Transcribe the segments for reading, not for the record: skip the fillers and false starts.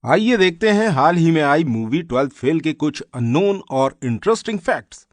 आइए देखते हैं हाल ही में आई मूवी 12th फेल के कुछ अननोन और इंटरेस्टिंग फैक्ट्स।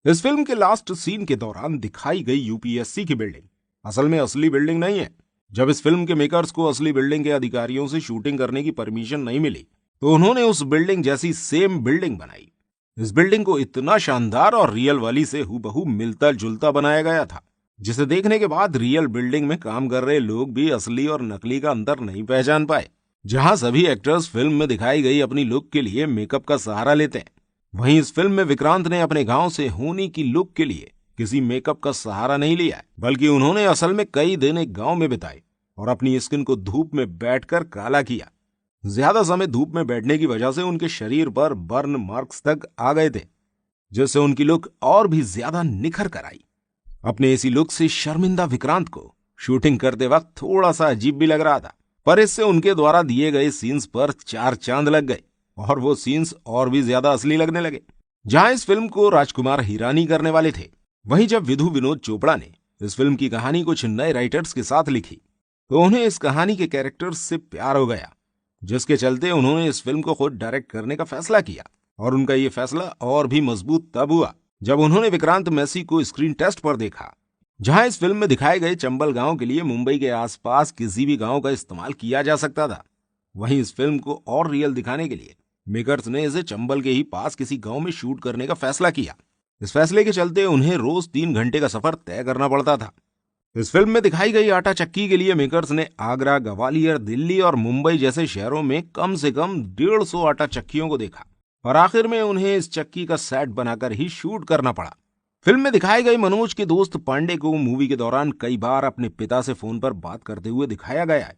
इस फिल्म के लास्ट सीन के दौरान दिखाई गई यूपीएससी की बिल्डिंग असल में असली बिल्डिंग नहीं है। जब इस फिल्म के मेकर्स को असली बिल्डिंग के अधिकारियों से शूटिंग करने की परमिशन नहीं मिली तो उन्होंने उस बिल्डिंग जैसी सेम बिल्डिंग बनाई। इस बिल्डिंग को इतना शानदार और रियल वाली से हूबहू मिलता जुलता बनाया गया था, जिसे देखने के बाद रियल बिल्डिंग में काम कर रहे लोग भी असली और नकली का अंतर नहीं पहचान पाए। जहां सभी एक्टर्स फिल्म में दिखाई गई अपनी लुक के लिए मेकअप का सहारा लेते हैं, वहीं इस फिल्म में विक्रांत ने अपने गांव से होनी की लुक के लिए किसी मेकअप का सहारा नहीं लिया है, बल्कि उन्होंने असल में कई दिन एक गांव में बिताए और अपनी स्किन को धूप में बैठकर काला किया। ज्यादा समय धूप में बैठने की वजह से उनके शरीर पर बर्न मार्क्स तक आ गए थे, जिससे उनकी लुक और भी ज्यादा निखर कर आई। अपने इसी लुक से शर्मिंदा विक्रांत को शूटिंग करते वक्त थोड़ा सा अजीब भी लग रहा था, पर इससे उनके द्वारा दिए गए सीन्स पर चार चांद लग गए और वो सीन्स और भी ज्यादा असली लगने लगे। जहां इस फिल्म को राजकुमार हिरानी करने वाले थे, वहीं जब विधु विनोद चोपड़ा ने इस फिल्म की कहानी कुछ नए राइटर्स के साथ लिखी तो उन्हें इस कहानी के कैरेक्टर्स से प्यार हो गया, जिसके चलते उन्होंने इस फिल्म को खुद डायरेक्ट करने का फैसला किया। और उनका ये फैसला और भी मजबूत तब हुआ जब उन्होंने विक्रांत मैसी को स्क्रीन टेस्ट पर देखा, जहां इस फिल्म में दिखाए गए चंबल गांव के लिए मुंबई के आसपास किसी भी गांव का इस्तेमाल किया जा सकता था। वहीं इस फिल्म को और रियल दिखाने के लिए मेकर्स ने इसे चंबल के ही पास किसी गांव में शूट करने का फैसला किया। इस फैसले के चलते उन्हें रोज 3 घंटे का सफर तय करना पड़ता था। इस फिल्म में दिखाई गई आटा चक्की के लिए मेकर्स ने आगरा, ग्वालियर, दिल्ली और मुंबई जैसे शहरों में कम से कम 150 आटा चक्कियों को देखा और आखिर में उन्हें इस चक्की का सेट बनाकर ही शूट करना पड़ा। फिल्म में दिखाए गए मनोज के दोस्त पांडे को मूवी के दौरान कई बार अपने पिता से फोन पर बात करते हुए दिखाया गया है,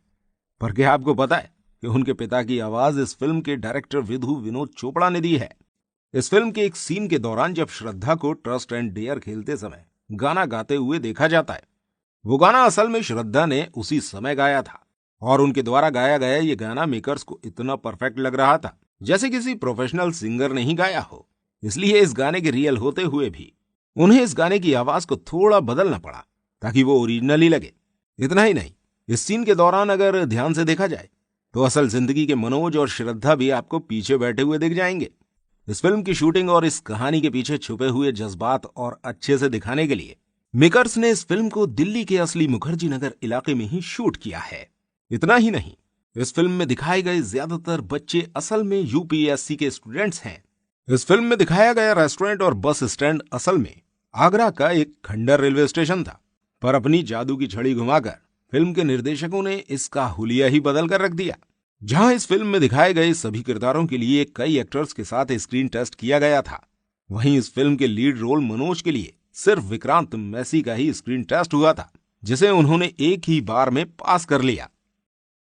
पर क्या आपको पता है कि उनके पिता की आवाज इस फिल्म के डायरेक्टर विधु विनोद चोपड़ा ने दी है। इस फिल्म के एक सीन के दौरान जब श्रद्धा को ट्रस्ट एंड डेयर खेलते समय गाना गाते हुए देखा जाता है, वो गाना असल में श्रद्धा ने उसी समय गाया था और उनके द्वारा गाया गया ये गाना मेकर्स को इतना परफेक्ट लग रहा था जैसे किसी प्रोफेशनल सिंगर ने ही गाया हो। इसलिए इस गाने के रियल होते हुए भी उन्हें इस गाने की आवाज को थोड़ा बदलना पड़ा ताकि वो ओरिजिनल ही लगे। इतना ही नहीं, इस सीन के दौरान अगर ध्यान से देखा जाए तो असल जिंदगी के मनोज और श्रद्धा भी आपको पीछे बैठे हुए दिख जाएंगे। इस फिल्म की शूटिंग और इस कहानी के पीछे छुपे हुए जज्बात और अच्छे से दिखाने के लिए मेकर्स ने इस फिल्म को दिल्ली के असली मुखर्जी नगर इलाके में ही शूट किया है। इतना ही नहीं, इस फिल्म में दिखाए गए ज्यादातर बच्चे असल में यूपीएससी के स्टूडेंट्स हैं। इस फिल्म में दिखाया गया रेस्टोरेंट और बस स्टैंड असल में आगरा का एक खंडर रेलवे स्टेशन था, पर अपनी जादू की छड़ी घुमाकर फिल्म के निर्देशकों ने इसका हुलिया ही बदल कर रख दिया। जहां इस फिल्म में दिखाए गए सभी किरदारों के लिए कई एक्टर्स के साथ स्क्रीन टेस्ट किया गया था, वहीं इस फिल्म के लीड रोल मनोज के लिए सिर्फ विक्रांत मैसी का ही स्क्रीन टेस्ट हुआ था, जिसे उन्होंने एक ही बार में पास कर लिया।